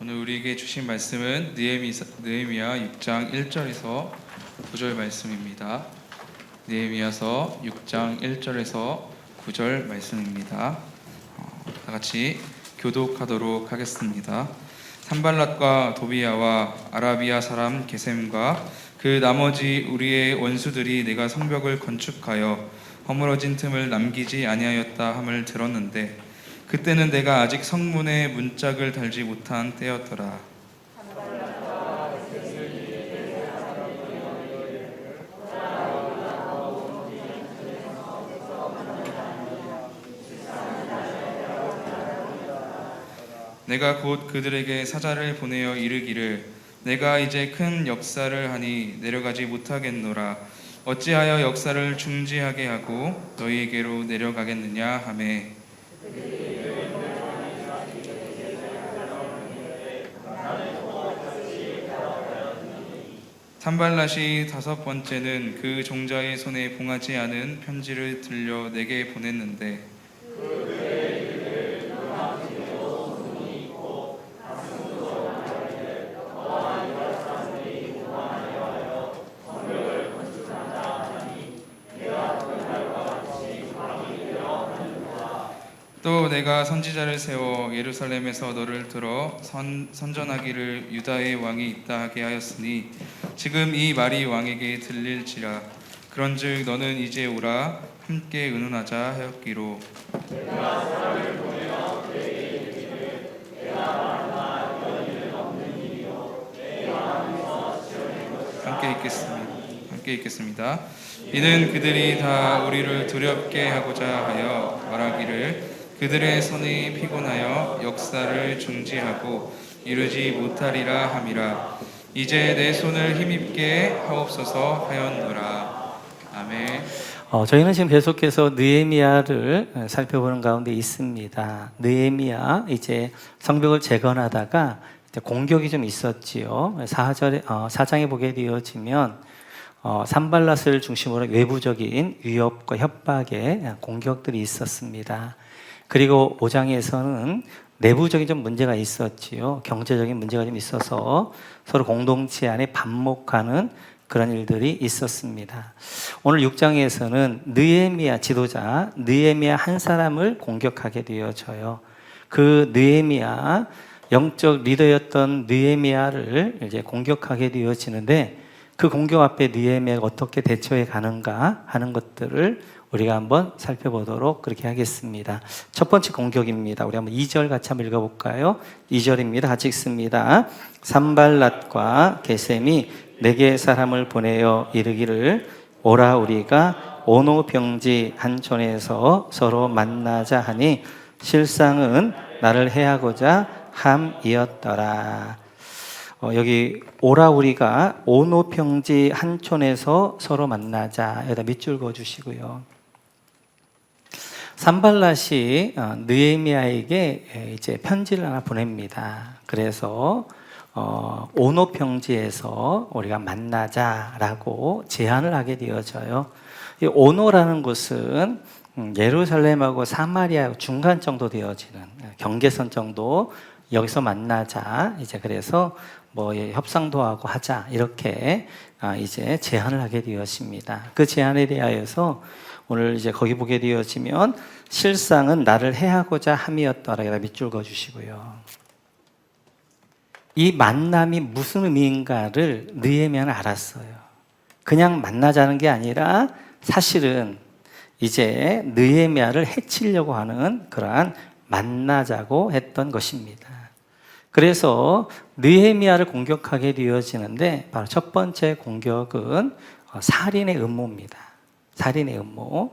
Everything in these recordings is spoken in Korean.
오늘 우리에게 주신 말씀은 느헤미야 6장 1절에서 9절 말씀입니다. 느헤미야서 6장 1절에서 9절 말씀입니다. 다 같이 교독하도록 하겠습니다. 산발랏과 도비야와 아라비아 사람 게셈과 그 나머지 우리의 원수들이 내가 성벽을 건축하여 허물어진 틈을 남기지 아니하였다 함을 들었는데 그때는 내가 아직 성문에 문짝을 달지 못한 때였더라. 내가 곧 그들에게 사자를 보내어 이르기를 내가 이제 큰 역사를 하니 내려가지 못하겠노라. 어찌하여 역사를 중지하게 하고 너희에게로 내려가겠느냐 하매 산발랏이 다섯 번째는 그 종자의 손에 봉하지 않은 편지를 들려 내게 보냈는데 또 내가 선지자를 세워 예루살렘에서 너를 들어 선전하기를 유다의 왕이 있다 하게 하였으니 지금 이 말이 왕에게 들릴지라. 그런즉 너는 이제 오라 함께 의논하자 하였기로. 함께 읽겠습니다. 이는 그들이 다 우리를 두렵게 하고자 하여 말하기를 그들의 손이 피곤하여 역사를 중지하고 이루지 못하리라 함이라. 이제 내 손을 힘입게 하옵소서 하였노라. 아멘. 저희는 지금 계속해서 느헤미야를 살펴보는 가운데 있습니다. 느헤미야 이제 성벽을 재건하다가 공격이 좀 있었지요. 4장에 보게 되어지면 산발랏을 중심으로 외부적인 위협과 협박의 공격들이 있었습니다. 그리고 5장에서는 내부적인 좀 문제가 있었지요. 경제적인 문제가 좀 있어서 서로 공동체 안에 반목하는 그런 일들이 있었습니다. 오늘 6장에서는 느헤미야 지도자, 느헤미야 한 사람을 공격하게 되어져요. 그 느헤미야, 영적 리더였던 느헤미야를 이제 공격하게 되어지는데 그 공격 앞에 느헤미야가 어떻게 대처해 가는가 하는 것들을 우리가 한번 살펴보도록 그렇게 하겠습니다. 첫 번째 공격입니다. 우리 한번 2절 같이 한번 읽어볼까요? 2절입니다. 같이 읽습니다. 산발랏과 게셈이 내게 사람을 보내어 이르기를 오라 우리가 오노 병지 한촌에서 서로 만나자 하니 실상은 나를 해하고자 함이었더라. 여기 오라 우리가 오노 평지 한촌에서 서로 만나자 여기다 밑줄 그어주시고요. 산발랏이 느헤미야에게 이제 편지를 하나 보냅니다. 그래서 오노 평지에서 우리가 만나자라고 제안을 하게 되어져요. 이 오노라는 곳은 예루살렘하고 사마리아 중간 정도 되어지는 경계선 정도 여기서 만나자 이제 그래서 뭐 협상도 하고 하자 이렇게 이제 제안을 하게 되었습니다. 그 제안에 대하여서 오늘 이제 거기 보게 되어지면 실상은 나를 해하고자 함이었더라. 밑줄 그어주시고요. 이 만남이 무슨 의미인가를 느헤미야는 알았어요. 그냥 만나자는 게 아니라 사실은 이제 느헤미야를 해치려고 하는 그러한 만나자고 했던 것입니다. 그래서 느헤미야를 공격하게 되어지는데 바로 첫 번째 공격은 살인의 음모입니다. 살인의 음모.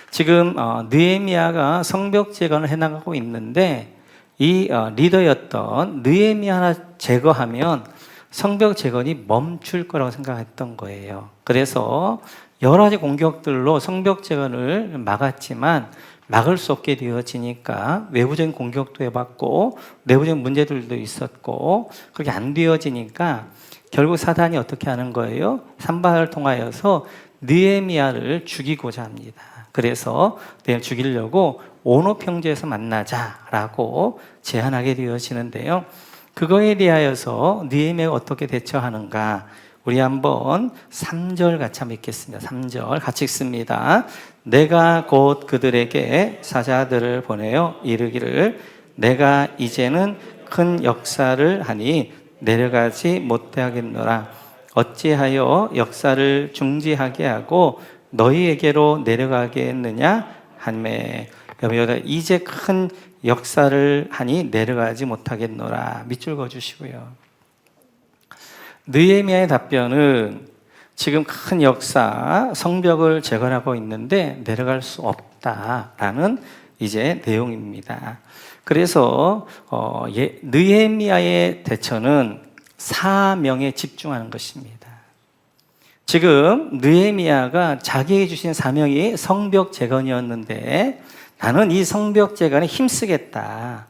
지금 느헤미야가 성벽 재건을 해나가고 있는데 이 리더였던 느헤미야 하나 제거하면 성벽 재건이 멈출 거라고 생각했던 거예요. 그래서 여러 가지 공격들로 성벽 재건을 막았지만 막을 수 없게 되어지니까 외부적인 공격도 해봤고 내부적인 문제들도 있었고 그렇게 안 되어지니까 결국 사단이 어떻게 하는 거예요? 산발을 통하여서 느헤미야를 죽이고자 합니다. 그래서 내가 죽이려고 오노 평지에서 만나자라고 제안하게 되어지는데요. 그거에 대하여서 느헤미야가 어떻게 대처하는가? 우리 한번 3절 같이 한번 읽겠습니다. 3절 같이 읽습니다. 내가 곧 그들에게 사자들을 보내어 이르기를 내가 이제는 큰 역사를 하니 내려가지 못하겠노라. 어찌하여 역사를 중지하게 하고 너희에게로 내려가게 했느냐 하매. 여러분, 이제 큰 역사를 하니 내려가지 못하겠노라. 밑줄 그어주시고요. 느헤미야의 답변은 지금 큰 역사, 성벽을 재건하고 있는데 내려갈 수 없다라는 이제 내용입니다. 그래서 느헤미야의 대처는 사명에 집중하는 것입니다. 지금 느헤미야가 자기에게 주신 사명이 성벽 재건이었는데 나는 이 성벽 재건에 힘쓰겠다.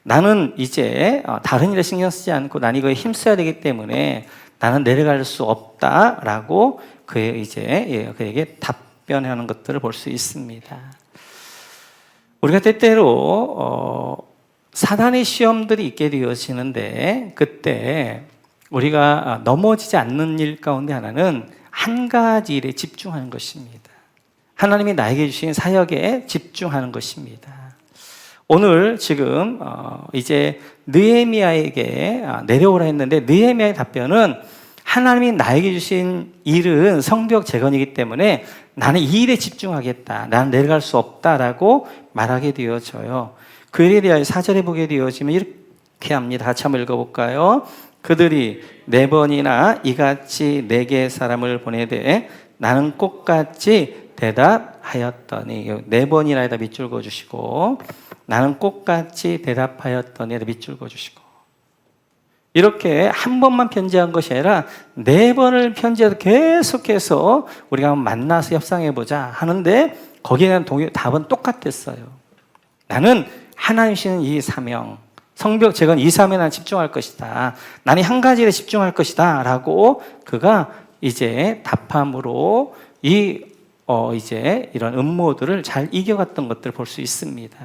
나는 이제 다른 일에 신경 쓰지 않고 난 이거에 힘써야 되기 때문에 나는 내려갈 수 없다라고 그에게 답변하는 것들을 볼 수 있습니다. 우리가 때때로 사단의 시험들이 있게 되어지는데 그때 우리가 넘어지지 않는 일 가운데 하나는 한 가지 일에 집중하는 것입니다. 하나님이 나에게 주신 사역에 집중하는 것입니다. 오늘 지금 이제 느헤미야에게 내려오라 했는데 느헤미야의 답변은 하나님이 나에게 주신 일은 성벽 재건이기 때문에 나는 이 일에 집중하겠다. 나는 내려갈 수 없다라고 말하게 되어져요. 그 일에 대하여 4절에 보게 되어지면 이렇게 합니다. 같이 한번 읽어볼까요? 그들이 4번이나 이같이 4개의 사람을 보내되 나는 꽃같이 대답하였더니 4번이나 밑줄 그어주시고 나는 꽃같이 대답하였더니 밑줄 그어주시고 이렇게 한 번만 편지한 것이 아니라 4번을 편지해서 계속해서 우리가 한번 만나서 협상해보자 하는데 거기에 대한 답은 똑같았어요. 나는 하나님 주시는 이 사명 성벽 재건 이 사명에 난 집중할 것이다. 나는 한 가지에 집중할 것이다 라고 그가 이제 답함으로 이제 이런 음모들을 잘 이겨갔던 것들을 볼 수 있습니다.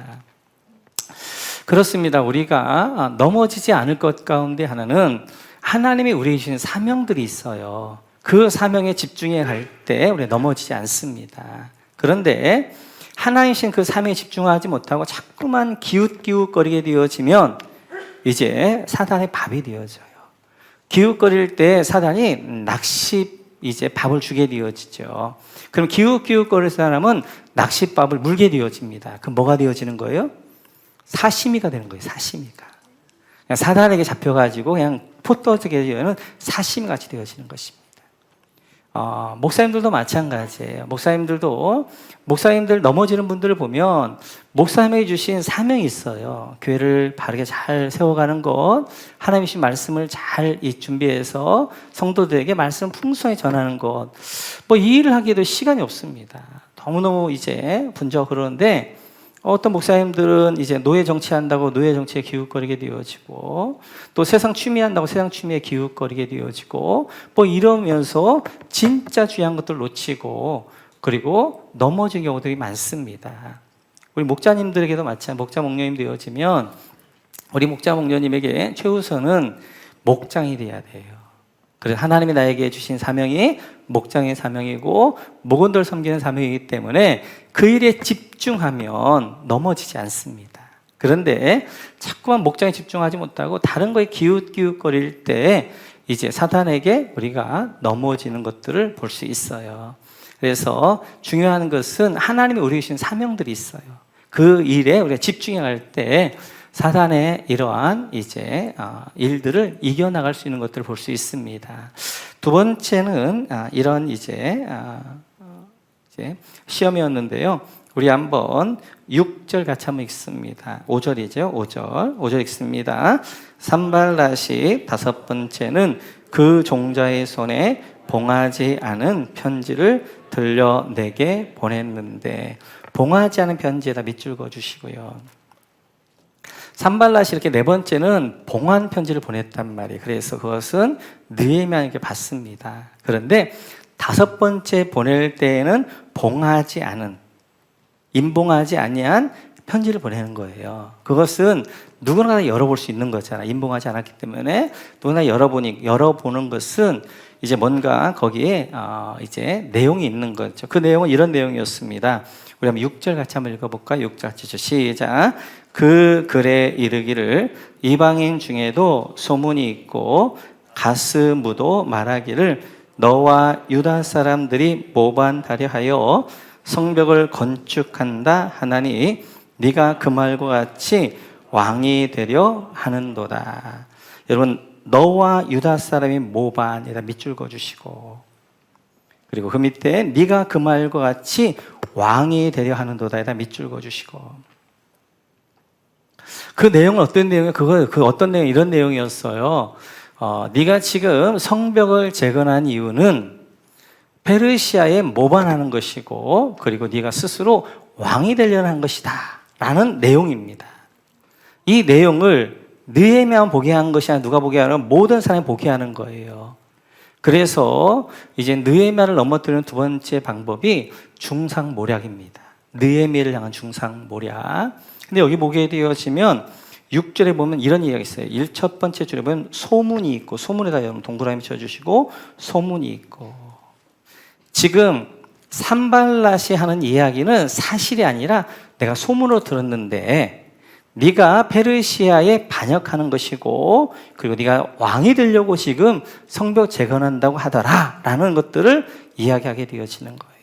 그렇습니다. 우리가 넘어지지 않을 것 가운데 하나는 하나님이 우리에게 주신 사명들이 있어요. 그 사명에 집중해 갈 때 우리가 넘어지지 않습니다. 그런데 하나님 주신 그 사명에 집중하지 못하고 자꾸만 기웃기웃거리게 되어지면 이제 사단의 밥이 되어져요. 기웃거릴 때 사단이 이제 밥을 주게 되어지죠. 그럼 기웃기웃거릴 사람은 낚싯밥을 물게 되어집니다. 그럼 뭐가 되어지는 거예요? 사시미가 되는 거예요. 사시미가. 그냥 사단에게 잡혀가지고 그냥 포 떠지게 되면 사시미 같이 되어지는 것입니다. 목사님들도 마찬가지예요. 목사님들 넘어지는 분들을 보면 목사님이 주신 사명이 있어요. 교회를 바르게 잘 세워가는 것, 하나님이 주신 말씀을 잘 준비해서 성도들에게 말씀을 풍성히 전하는 것. 이 일을 하기에도 시간이 없습니다. 너무너무 이제 분주하고 그러는데 어떤 목사님들은 이제 노예 정치한다고 노예 정치에 기웃거리게 되어지고 또 세상 취미한다고 세상 취미에 기웃거리게 되어지고 이러면서 진짜 중요한 것들 놓치고 그리고 넘어진 경우들이 많습니다. 우리 목자님들에게도 마찬가지. 목자 목녀님 되어지면 우리 목자 목녀님에게 최우선은 목장이 돼야 돼요. 그래서 하나님이 나에게 주신 사명이 목장의 사명이고 목원들 섬기는 사명이기 때문에 그 일에 집중하면 넘어지지 않습니다. 그런데 자꾸만 목장에 집중하지 못하고 다른 거에 기웃기웃거릴 때 이제 사단에게 우리가 넘어지는 것들을 볼 수 있어요. 그래서 중요한 것은 하나님이 우리에게 주신 사명들이 있어요. 그 일에 우리가 집중해 갈 때 사단의 이러한 이제 일들을 이겨나갈 수 있는 것들을 볼 수 있습니다. 두 번째는 이런 이제 시험이었는데요. 우리 한번 6절 같이 한번 읽습니다. 5절이죠. 5절 읽습니다. 산발랏이 5번째는 그 종자의 손에 봉하지 않은 편지를 들려내게 보냈는데 봉하지 않은 편지에다 밑줄 그어주시고요. 산발랏이 이렇게 4번째는 봉한 편지를 보냈단 말이에요. 그래서 그것은 느헤미야에게 받습니다. 그런데 5번째 보낼 때에는 봉하지 않은, 임봉하지 아니한 편지를 보내는 거예요. 그것은 누구나 다 열어볼 수 있는 거잖아. 인봉하지 않았기 때문에 누구나 열어보는 것은 이제 뭔가 거기에 이제 내용이 있는 거죠. 그 내용은 이런 내용이었습니다. 우리 한번 6절 같이 한번 읽어볼까요? 6절 같이 시작. 그 글에 이르기를 이방인 중에도 소문이 있고 가스무도 말하기를 너와 유다 사람들이 모반하려 하여 성벽을 건축한다 하나니 네가 그 말과 같이 왕이 되려 하는도다. 여러분, 너와 유다 사람이 모반에다 밑줄 그어주시고, 그리고 그 밑에 네가 그 말과 같이 왕이 되려 하는도다에다 밑줄 그어주시고, 그 내용은 어떤 내용이에요? 그 어떤 내용, 이런 내용이었어요. 네가 지금 성벽을 재건한 이유는 페르시아에 모반하는 것이고, 그리고 네가 스스로 왕이 되려는 한 것이다 라는 내용입니다. 이 내용을 느헤미야만 보게 한 것이 아니라 누가 보게 하는, 모든 사람이 보게 하는 거예요. 그래서 이제 느헤미야를 넘어뜨리는 두 번째 방법이 중상모략입니다. 느헤미야를 향한 중상모략. 근데 여기 보게 되어지면 6절에 보면 이런 이야기가 있어요. 첫 번째 줄에 보면 소문이 있고, 소문에다 여러분 동그라미 쳐주시고, 소문이 있고. 지금 산발랏이 하는 이야기는 사실이 아니라 내가 소문으로 들었는데 네가 페르시아에 반역하는 것이고, 그리고 네가 왕이 되려고 지금 성벽 재건한다고 하더라 라는 것들을 이야기하게 되어지는 거예요.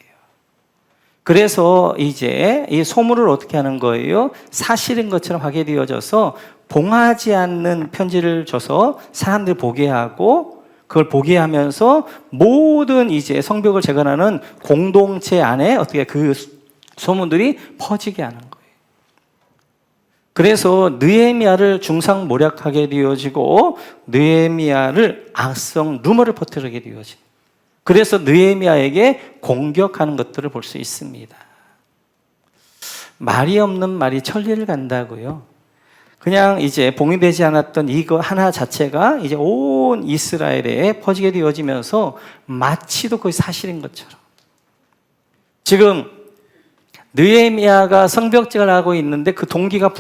그래서 이제 이 소문을 어떻게 하는 거예요? 사실인 것처럼 하게 되어져서 봉하지 않는 편지를 줘서 사람들이 보게 하고, 그걸 보게 하면서 모든 이제 성벽을 재건하는 공동체 안에 어떻게 그 소문들이 퍼지게 하는 거예요. 그래서 느헤미야를 중상모략하게 되어지고, 느헤미야를 악성 루머를 퍼뜨리게 되어집니다. 그래서 느헤미야에게 공격하는 것들을 볼 수 있습니다. 말이 없는 말이 천리를 간다고요. 그냥 이제 봉인되지 않았던 이거 하나 자체가 이제 온 이스라엘에 퍼지게 되어지면서 마치도 거의 사실인 것처럼. 지금 느헤미야가 성벽제를 하고 있는데 그 동기가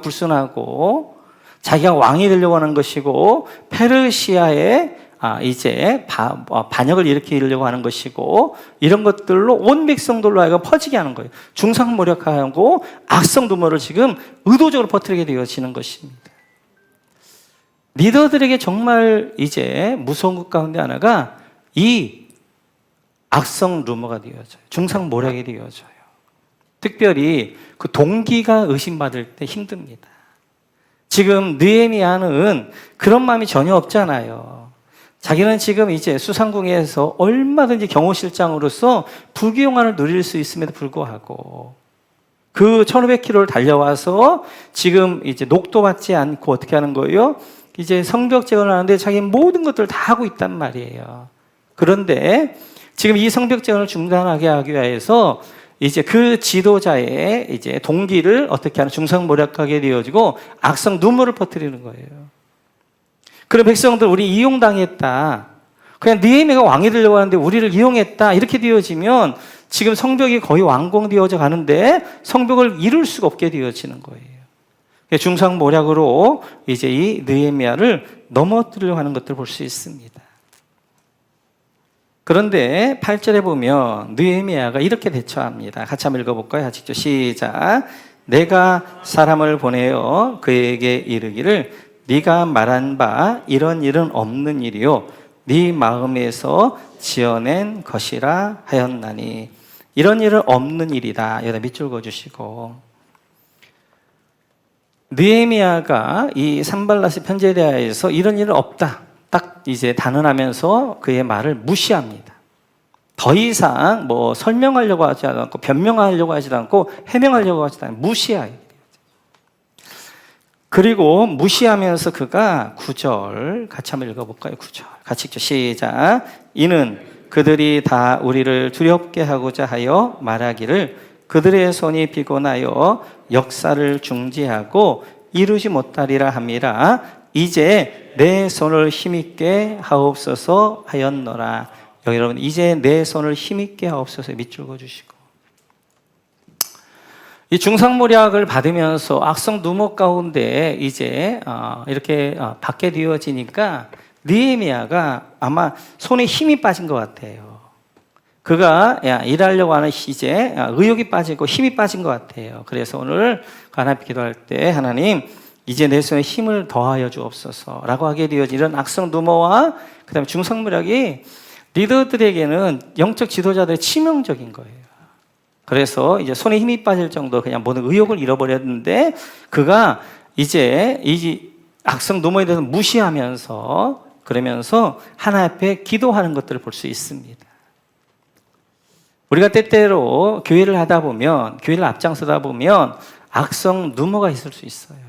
불순하고 자기가 왕이 되려고 하는 것이고, 페르시아에 이제 반역을 일으키려고 하는 것이고, 이런 것들로 온 백성들로 하여금 퍼지게 하는 거예요. 중상모략하고 악성 루머를 지금 의도적으로 퍼뜨리게 되어지는 것입니다. 리더들에게 정말 이제 무서운 것 가운데 하나가 이 악성 루머가 되어져요. 중상모략이 되어져요. 특별히 그 동기가 의심받을 때 힘듭니다. 지금 느헤미야는 그런 마음이 전혀 없잖아요. 자기는 지금 이제 수상궁에서 얼마든지 경호실장으로서 부귀영화를 누릴 수 있음에도 불구하고 그 1500km를 달려와서 지금 이제 녹도 받지 않고 어떻게 하는 거예요? 이제 성벽 재건을 하는데 자기 모든 것들을 다 하고 있단 말이에요. 그런데 지금 이 성벽 재건을 중단하게 하기 위해서 이제 그 지도자의 이제 동기를 어떻게 하는, 중상모략하게 되어지고 악성 눈물을 퍼뜨리는 거예요. 그럼 백성들 우리 이용당했다. 그냥 느헤미야가 왕이 되려고 하는데 우리를 이용했다. 이렇게 되어지면 지금 성벽이 거의 완공되어져 가는데 성벽을 이룰 수가 없게 되어지는 거예요. 중상모략으로 이제 이 느헤미야를 넘어뜨리려고 하는 것들을 볼 수 있습니다. 그런데 8절에 보면 느헤미야가 이렇게 대처합니다. 같이 한번 읽어볼까요? 같이 시작. 내가 사람을 보내어 그에게 이르기를 네가 말한 바 이런 일은 없는 일이요 네 마음에서 지어낸 것이라 하였나니. 이런 일은 없는 일이다. 여기다 밑줄 그어주시고, 느헤미야가 이 산발랏의 편지에 대해서 이런 일은 없다 딱 이제 단언하면서 그의 말을 무시합니다. 더 이상 뭐 설명하려고 하지 않고 변명하려고 하지도 않고 해명하려고 하지도 않고 무시해요. 그리고 무시하면서 그가 9절 같이 한번 읽어볼까요? 9절 같이 읽죠. 시작. 이는 그들이 다 우리를 두렵게 하고자 하여 말하기를 그들의 손이 피곤하여 역사를 중지하고 이루지 못하리라 함이라. 이제 내 손을 힘있게 하옵소서 하였노라. 여기 여러분, 이제 내 손을 힘있게 하옵소서 밑줄 그어주시고, 이 중상모략을 받으면서 악성 누목 가운데 이제 이렇게 받게 되어지니까 느헤미야가 아마 손에 힘이 빠진 것 같아요. 그가 일하려고 하는 이제 의욕이 빠지고 힘이 빠진 것 같아요. 그래서 오늘 하나님 기도할 때 하나님 이제 내 손에 힘을 더하여 주옵소서라고 하게 되어진 이런 악성 누모와 그다음에 중상모략이 리더들에게는 영적 지도자들의 치명적인 거예요. 그래서 이제 손에 힘이 빠질 정도 그냥 모든 의욕을 잃어버렸는데 그가 이제 이 악성 누모에 대해서 무시하면서 그러면서 하나님 앞에 기도하는 것들을 볼 수 있습니다. 우리가 때때로 교회를 하다 보면 교회를 앞장서다 보면 악성 누모가 있을 수 있어요.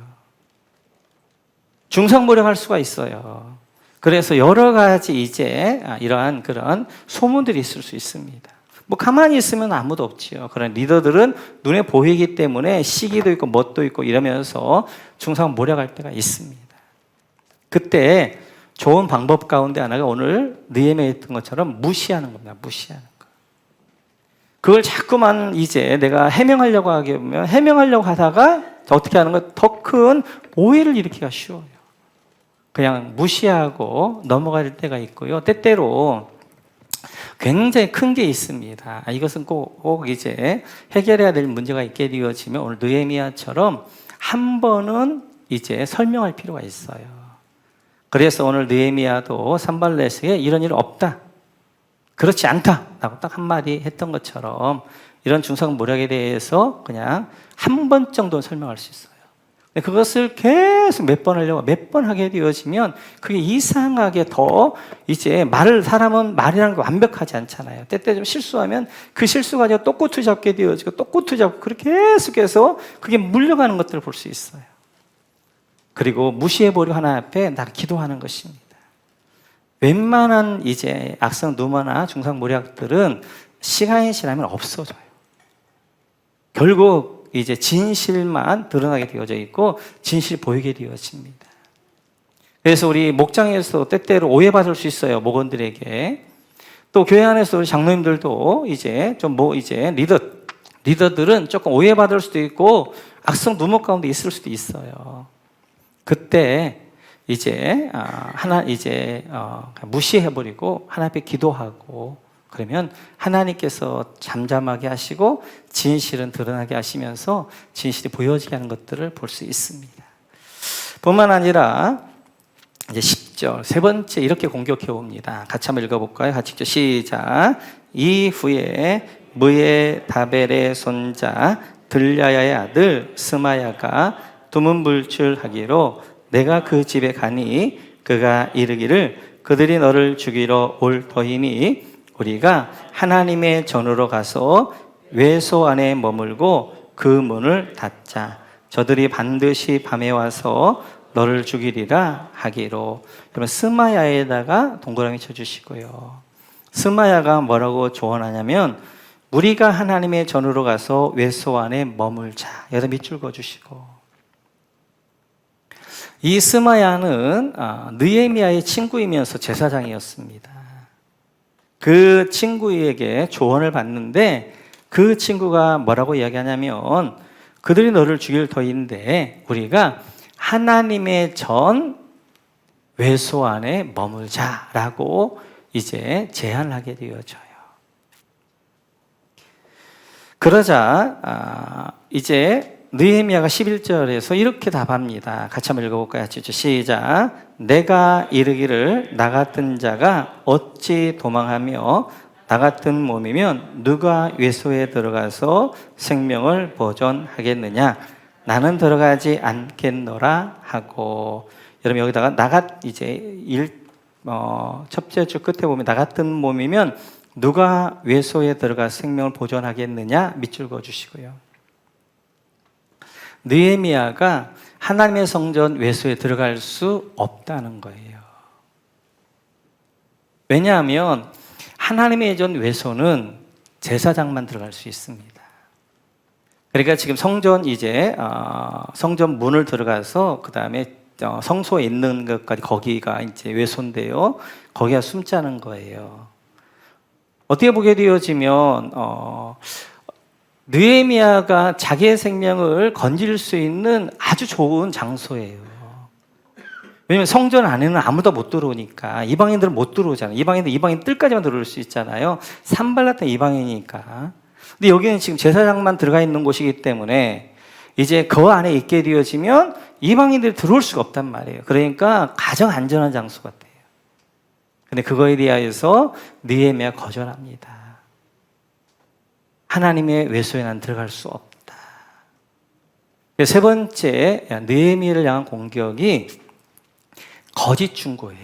중상모략할 수가 있어요. 그래서 여러 가지 이제 이러한 그런 소문들이 있을 수 있습니다. 뭐 가만히 있으면 아무도 없지요. 그런 리더들은 눈에 보이기 때문에 시기도 있고 멋도 있고 이러면서 중상모략할 때가 있습니다. 그때 좋은 방법 가운데 하나가 오늘 느헤미야에 했던 것처럼 무시하는 겁니다. 무시하는 거. 그걸 자꾸만 이제 내가 해명하려고 하게 보면 해명하려고 하다가 어떻게 하는 거 더 큰 오해를 일으키기가 쉬워요. 그냥 무시하고 넘어갈 때가 있고요. 때때로 굉장히 큰 게 있습니다. 이것은 꼭 이제 해결해야 될 문제가 있게 되어지면 오늘 느헤미야처럼 한 번은 이제 설명할 필요가 있어요. 그래서 오늘 느헤미야도 산발렛에게 이런 일 없다, 그렇지 않다라고 딱 한마디 했던 것처럼 이런 중상모략에 대해서 그냥 한 번 정도는 설명할 수 있어요. 그것을 계속 몇 번 하려고 몇 번 하게 되어지면 그게 이상하게 더 이제 사람은 말이라는 게 완벽하지 않잖아요. 때때 좀 실수하면 그 실수 가지고 또 꼬투리 잡게 되어지고 또 꼬투리 잡고 그렇게 계속해서 그게 물려가는 것들을 볼 수 있어요. 그리고 무시해버리고 하나님 앞에 나를 기도하는 것입니다. 웬만한 이제 악성 누모나 중상모략들은 시간이 지나면 없어져요. 결국 이제 진실만 드러나게 되어져 있고 진실이 보이게 되어집니다. 그래서 우리 목장에서 때때로 오해받을 수 있어요. 목원들에게. 또 교회 안에서 우리 장로님들도 이제 좀 이제 리더들은 조금 오해받을 수도 있고 악성 누목 가운데 있을 수도 있어요. 그때 이제 무시해버리고 하나님 앞에 기도하고 그러면 하나님께서 잠잠하게 하시고 진실은 드러나게 하시면서 진실이 보여지게 하는 것들을 볼 수 있습니다. 뿐만 아니라 이제 10절 세 번째 이렇게 공격해 옵니다. 같이 한번 읽어볼까요? 같이 읽죠. 시작. 이후에 무에다벨의 손자 들랴야의 아들 스마야가 두문불출하기로 내가 그 집에 가니 그가 이르기를 그들이 너를 죽이러 올 터이니 우리가 하나님의 전으로 가서 외소 안에 머물고 그 문을 닫자. 저들이 반드시 밤에 와서 너를 죽이리라 하기로. 그러면 스마야에다가 동그라미 쳐주시고요. 스마야가 뭐라고 조언하냐면 우리가 하나님의 전으로 가서 외소 안에 머물자. 여기다 밑줄 그어주시고. 이 스마야는 느헤미야의 친구이면서 제사장이었습니다. 그 친구에게 조언을 받는데 그 친구가 뭐라고 이야기하냐면 그들이 너를 죽일 터인데 우리가 하나님의 전 외소 안에 머물자라고 이제 제안을 하게 되어져요. 그러자 이제 느헤미야가 11절에서 이렇게 답합니다. 같이 한번 읽어볼까요? 시작. 내가 이르기를 나 같은 자가 어찌 도망하며 나 같은 몸이면 누가 외소에 들어가서 생명을 보존하겠느냐? 나는 들어가지 않겠노라 하고. 여러분 여기다가 첫째 줄 끝에 보면 나 같은 몸이면 누가 외소에 들어가 생명을 보존하겠느냐? 밑줄 그어주시고요. 느헤미야가 하나님의 성전 외소에 들어갈 수 없다는 거예요. 왜냐하면 하나님의 전 외소는 제사장만 들어갈 수 있습니다. 그러니까 지금 성전 성전 문을 들어가서 그 다음에 성소에 있는 것까지 거기가 이제 외소인데요. 거기가 숨자는 거예요. 어떻게 보게 되어지면 느헤미야가 자기의 생명을 건질 수 있는 아주 좋은 장소예요. 왜냐면 성전 안에는 아무도 못 들어오니까. 이방인들은 못 들어오잖아요. 이방인 뜰까지만 들어올 수 있잖아요. 산발라탄 이방인이니까. 근데 여기는 지금 제사장만 들어가 있는 곳이기 때문에 이제 그 안에 있게 되어지면 이방인들이 들어올 수가 없단 말이에요. 그러니까 가장 안전한 장소 같아요. 근데 그거에 대하여서 느헤미야가 거절합니다. 하나님의 외소에 난 들어갈 수 없다. 세 번째, 느헤미야를 향한 공격이 거짓 충고예요.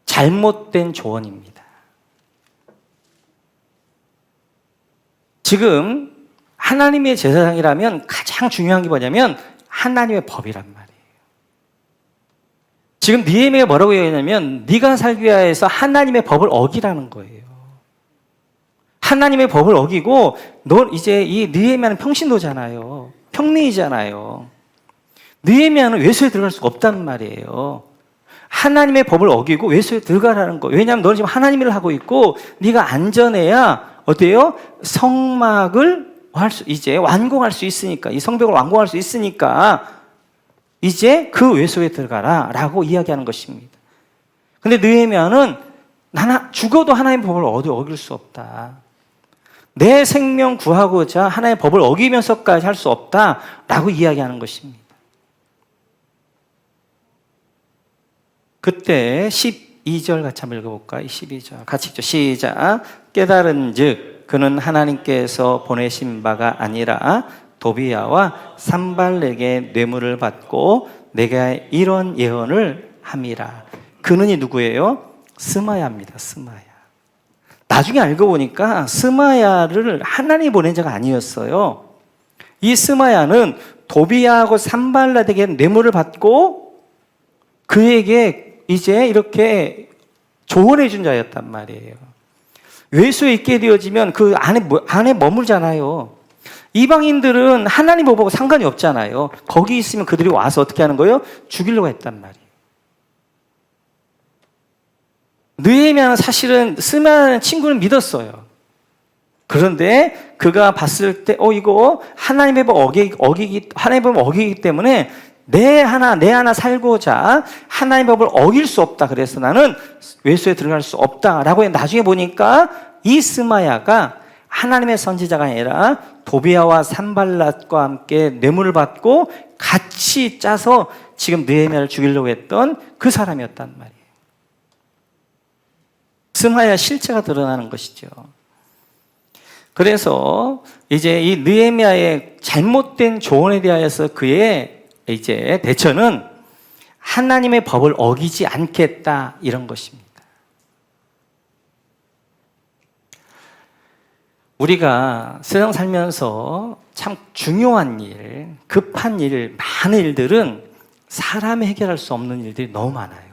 잘못된 조언입니다. 지금 하나님의 제사장이라면 가장 중요한 게 뭐냐면 하나님의 법이란 말이에요. 지금 느헤미야가 뭐라고 얘기하냐면 네가 살기 위해서 하나님의 법을 어기라는 거예요. 하나님의 법을 어기고 너 이제 이 느헤미야는 평신도잖아요. 평민이잖아요. 느헤미야는 외소에 들어갈 수가 없단 말이에요. 하나님의 법을 어기고 외소에 들어가라는 거. 왜냐하면 너는 지금 하나님 일을 하고 있고 네가 안전해야 어때요? 성막을 이제 완공할 수 있으니까, 이 성벽을 완공할 수 있으니까 이제 그 외소에 들어가라라고 이야기하는 것입니다. 근데 느헤미야는 죽어도 하나님의 법을 어길 수 없다. 내 생명 구하고자 하나님의 법을 어기면서까지 할 수 없다라고 이야기하는 것입니다. 그때 12절 같이 한번 읽어볼까요? 12절 같이 읽죠. 시작. 깨달은 즉 그는 하나님께서 보내신 바가 아니라 도비야와 산발에게 뇌물을 받고 내게 이런 예언을 함이라. 그는이 누구예요? 스마야입니다. 스마야. 나중에 알고 보니까 스마야를 하나님이 보낸 자가 아니었어요. 이 스마야는 도비야하고 산발에게 뇌물을 받고 그에게 이제 이렇게 조언해 준 자였단 말이에요. 외소에 있게 되어지면 그 안에 머물잖아요. 이방인들은 하나님 법하고 상관이 없잖아요. 거기 있으면 그들이 와서 어떻게 하는 거예요? 죽이려고 했단 말이에요. 느헤미야는 사실은 스마야라는 친구를 믿었어요. 그런데 그가 봤을 때 이거 하나님의 법 하나님의 법을 어기기 때문에 내 하나 살고자 하나님의 법을 어길 수 없다. 그래서 나는 외소에 들어갈 수 없다라고 나중에 보니까 이 스마야가 하나님의 선지자가 아니라 도비야와 산발랏과 함께 뇌물을 받고 같이 짜서 지금 느헤미야를 죽이려고 했던 그 사람이었단 말이에요. 스마야 실체가 드러나는 것이죠. 그래서 이제 이 느헤미야의 잘못된 조언에 대하여서 그의 이제 대처는 하나님의 법을 어기지 않겠다 이런 것입니다. 우리가 세상 살면서 참 중요한 일, 급한 일, 많은 일들은 사람이 해결할 수 없는 일들이 너무 많아요.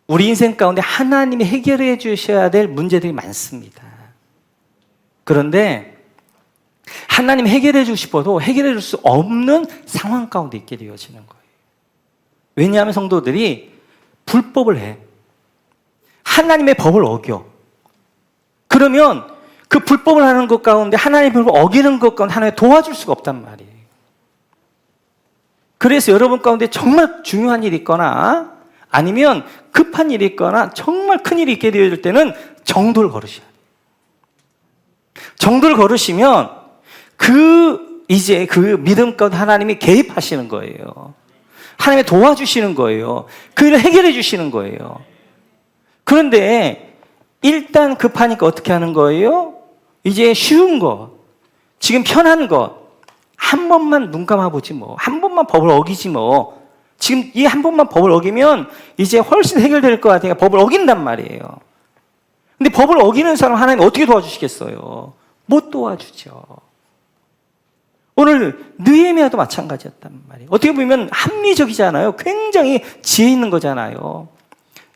우리 인생 가운데 하나님이 해결해 주셔야 될 문제들이 많습니다. 그런데 하나님 해결해 주고 싶어도 해결해 줄 수 없는 상황 가운데 있게 되어지는 거예요. 왜냐하면 성도들이 불법을 해. 하나님의 법을 어겨. 그러면 그 불법을 하는 것 가운데 하나님의 법을 어기는 것 가운데 하나님 도와줄 수가 없단 말이에요. 그래서 여러분 가운데 정말 중요한 일이 있거나 아니면 급한 일이 있거나 정말 큰 일이 있게 되어질 때는 정도를 걸으셔야 돼요. 정도를 걸으시면 이제 그 믿음 가운데 하나님이 개입하시는 거예요. 하나님이 도와주시는 거예요. 그 일을 해결해 주시는 거예요. 그런데 일단 급하니까 어떻게 하는 거예요? 이제 쉬운 거, 지금 편한 거, 한 번만 눈 감아보지 뭐, 한 번만 법을 어기지 뭐. 지금 이 한 번만 법을 어기면 이제 훨씬 해결될 것 같으니까 법을 어긴단 말이에요. 근데 법을 어기는 사람 하나님 어떻게 도와주시겠어요? 못 도와주죠. 오늘 느헤미야도 마찬가지였단 말이에요. 어떻게 보면 합리적이잖아요. 굉장히 지혜 있는 거잖아요.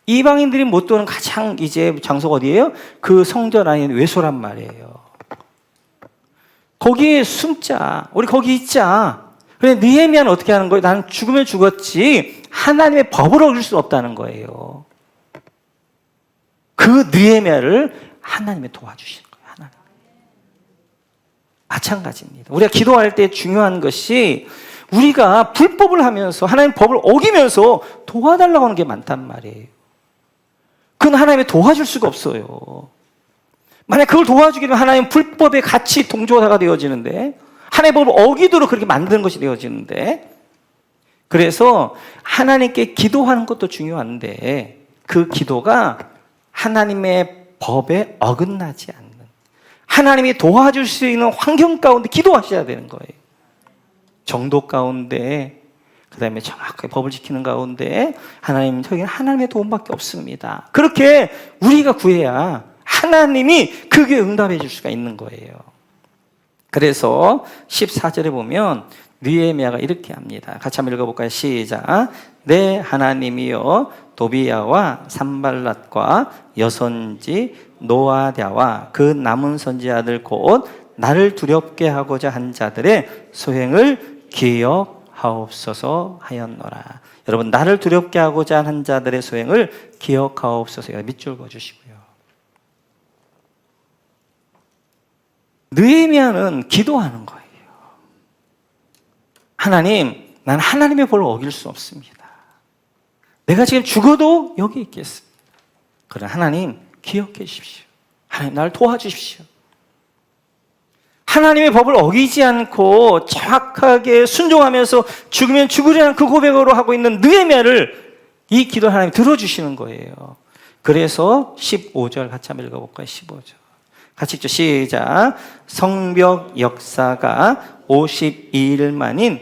이방인들이 못 도는 가장 이제 장소가 어디예요? 그 성전 안에 있는 외소란 말이에요. 거기에 숨자. 우리 거기 있자. 그래 느헤미야는 어떻게 하는 거예요? 나는 죽으면 죽었지 하나님의 법을 어길 수 없다는 거예요. 그 느헤미야를 하나님이 도와주시는 거예요. 하나님. 마찬가지입니다. 우리가 기도할 때 중요한 것이 우리가 불법을 하면서 하나님 법을 어기면서 도와달라고 하는 게 많단 말이에요. 그건 하나님이 도와줄 수가 없어요. 만약 그걸 도와주기 위해 하나님 불법에 같이 동조하가 되어지는데, 하나님의 법을 어기도록 그렇게 만드는 것이 되어지는데, 그래서 하나님께 기도하는 것도 중요한데 그 기도가 하나님의 법에 어긋나지 않는, 하나님이 도와줄 수 있는 환경 가운데 기도하셔야 되는 거예요. 정도 가운데, 그 다음에 정확하게 법을 지키는 가운데 하나님, 저희는 하나님의 도움밖에 없습니다. 그렇게 우리가 구해야 하나님이 그게 응답해 줄 수가 있는 거예요. 그래서 14절에 보면 느헤미야가 이렇게 합니다. 같이 한번 읽어볼까요? 시작. 내 하나님이여 도비야와 산발랏과 여선지 노아랴와 그 남은 선지자들 곧 나를 두렵게 하고자 한 자들의 소행을 기억하옵소서 하였노라. 여러분, 나를 두렵게 하고자 한 자들의 소행을 기억하옵소서. 밑줄 그어주시고요. 느헤미야는 기도하는 거예요. 하나님, 난 하나님의 법을 어길 수 없습니다. 내가 지금 죽어도 여기 있겠습니다. 그러나 하나님 기억해 주십시오. 하나님 나를 도와주십시오. 하나님의 법을 어기지 않고 정확하게 순종하면서 죽으면 죽으리라는 그 고백으로 하고 있는 느헤미야를 이 기도 하나님 들어주시는 거예요. 그래서 15절 같이 한번 읽어볼까요? 15절 같이 읽죠. 시작. 성벽 역사가 52일 만인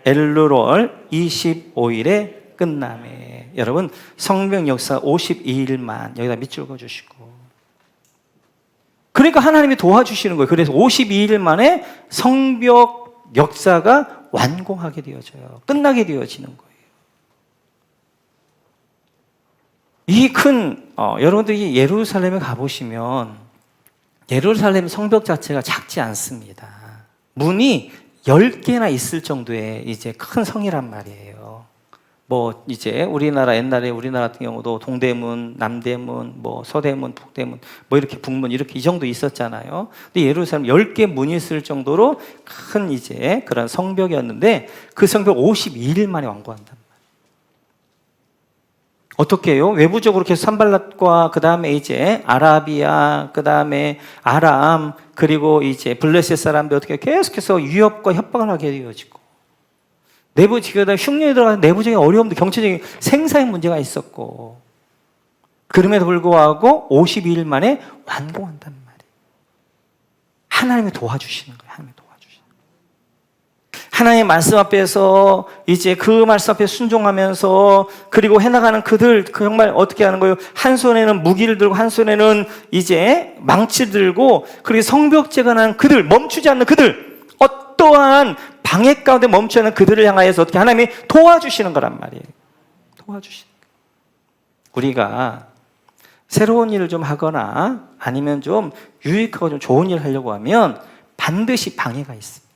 엘루월 25일에 끝나매. 여러분, 성벽 역사 52일만 여기다 밑줄 그어주시고, 그러니까 하나님이 도와주시는 거예요. 그래서 52일 만에 성벽 역사가 완공하게 되어져요. 끝나게 되어지는 거예요. 이 큰 여러분들이 예루살렘에 가보시면 예루살렘 성벽 자체가 작지 않습니다. 문이 10개나 있을 정도의 이제 큰 성이란 말이에요. 뭐 이제 우리나라 옛날에 우리나라 같은 경우도 동대문, 남대문, 뭐 서대문, 북대문, 뭐 이렇게 북문 이렇게 이 정도 있었잖아요. 근데 예루살렘 10개 문이 있을 정도로 큰 이제 그런 성벽이었는데 그 성벽 52일 만에 완공한단 말이에요. 어떻게 해요? 외부적으로 계속 산발랏과 그 다음에 이제 아라비아, 그 다음에 아람, 그리고 이제 블레셋 사람들 어떻게 계속해서 위협과 협박을 하게 되어지고, 내부적으로 흉년이 들어가서 내부적인 어려움도 경제적인 생사의 문제가 있었고, 그럼에도 불구하고 52일 만에 완공한단 말이에요. 하나님이 도와주시는 거예요. 하나님이 도와주시는 거예요. 하나님의 말씀 앞에서 이제 그 말씀 앞에 순종하면서 그리고 해나가는 그들, 정말 어떻게 하는 거예요? 한 손에는 무기를 들고 한 손에는 이제 망치 들고, 그리고 성벽 재건하는 그들, 멈추지 않는 그들, 어떠한 방해 가운데 멈추지 않는 그들을 향하여서 어떻게 하나님이 도와주시는 거란 말이에요. 도와주시는 거예요. 우리가 새로운 일을 좀 하거나 아니면 좀 유익하고 좀 좋은 일을 하려고 하면 반드시 방해가 있습니다.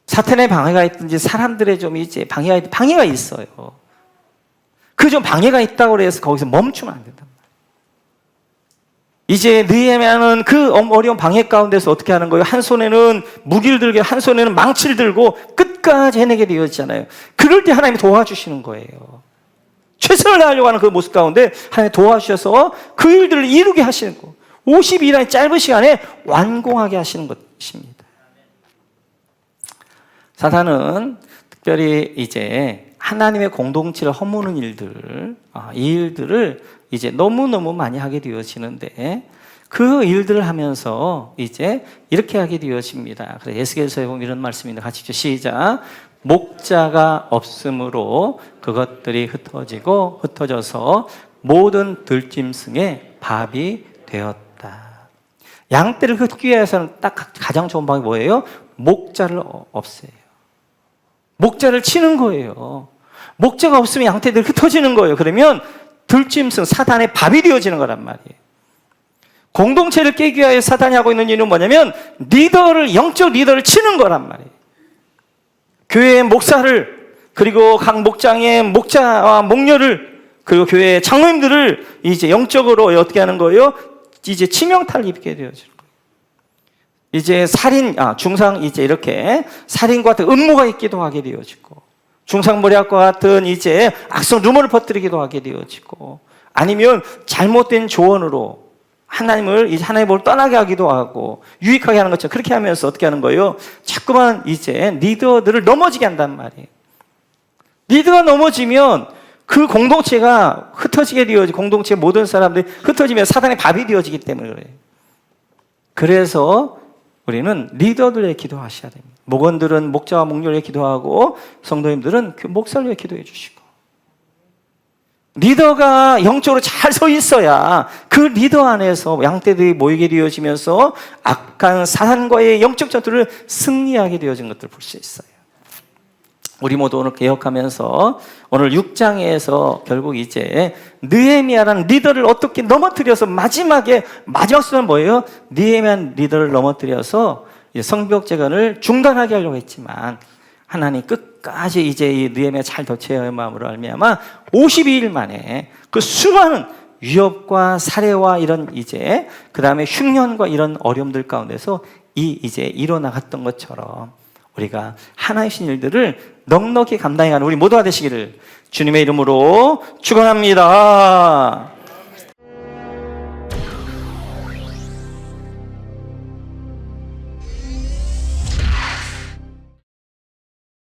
사탄의 방해가 있든지 사람들의 좀 이제 방해가 있어요. 그 좀 방해가 있다고 해서 거기서 멈추면 안 된단 말이에요. 이제 느헤미야는 그 어려운 방해 가운데서 어떻게 하는 거예요? 한 손에는 무기를 들고 한 손에는 망치를 들고 끝까지 해내게 되었잖아요. 그럴 때 하나님이 도와주시는 거예요. 최선을 다하려고 하는 그 모습 가운데 하나님이 도와주셔서 그 일들을 이루게 하시는 거, 52일의 짧은 시간에 완공하게 하시는 것입니다. 사탄은 특별히 이제 하나님의 공동체를 허무는 일들, 이 일들을 이제 너무너무 많이 하게 되어지는데, 그 일들을 하면서 이제 이렇게 하게 되어집니다. 그래서 에스겔서에 보면 이런 말씀입니다. 같이 읽죠. 시작. 목자가 없으므로 그것들이 흩어져서 모든 들짐승의 밥이 되었다. 양떼를 흩기 위해서는 딱 가장 좋은 방법이 뭐예요? 목자를 없애요. 목자를 치는 거예요. 목자가 없으면 양떼들이 흩어지는 거예요. 그러면 들짐승, 사단의 밥이 되어지는 거란 말이에요. 공동체를 깨기 위하여 사단이 하고 있는 일은 뭐냐면 영적 리더를 치는 거란 말이에요. 교회의 목사를, 그리고 각 목장의 목자와 목녀를, 그리고 교회의 장로님들을 이제 영적으로 어떻게 하는 거예요? 이제 치명타를 입게 되어지는 거예요. 이제 중상 이제 이렇게 살인과 같은 음모가 있기도 하게 되어지고, 중상모략과 같은 이제 악성 루머를 퍼뜨리기도 하게 되어지고, 아니면 잘못된 조언으로 하나님의 법을 떠나게 하기도 하고, 유익하게 하는 것처럼 그렇게 하면서 어떻게 하는 거예요? 자꾸만 이제 리더들을 넘어지게 한단 말이에요. 리더가 넘어지면 그 공동체가 흩어지게 되어지고, 공동체 모든 사람들이 흩어지면 사단의 밥이 되어지기 때문에 그래요. 그래서 우리는 리더들에 기도하셔야 됩니다. 목원들은 목자와 목녀에 기도하고, 성도님들은 그 목사를 위해 기도해 주시고, 리더가 영적으로 잘 서 있어야 그 리더 안에서 양떼들이 모이게 되어지면서 악한 사단과의 영적 전투를 승리하게 되어진 것들을 볼 수 있어요. 우리 모두 오늘 개혁하면서 오늘 6장에서 결국 이제 느헤미야라는 리더를 어떻게 넘어뜨려서 마지막 수는 뭐예요? 느헤미야 리더를 넘어뜨려서 성벽 재건을 중단하게 하려고 했지만, 하나님 끝까지 이제 이 느헤미야 잘 덮쳐야 마음으로 알미암아 52일 만에 그 수많은 위협과 살해와 이런 이제 그 다음에 흉년과 이런 어려움들 가운데서 이제 일어나갔던 것처럼 우리가 하나이신 일들을 넉넉히 감당해가는 우리 모두가 되시기를 주님의 이름으로 축원합니다.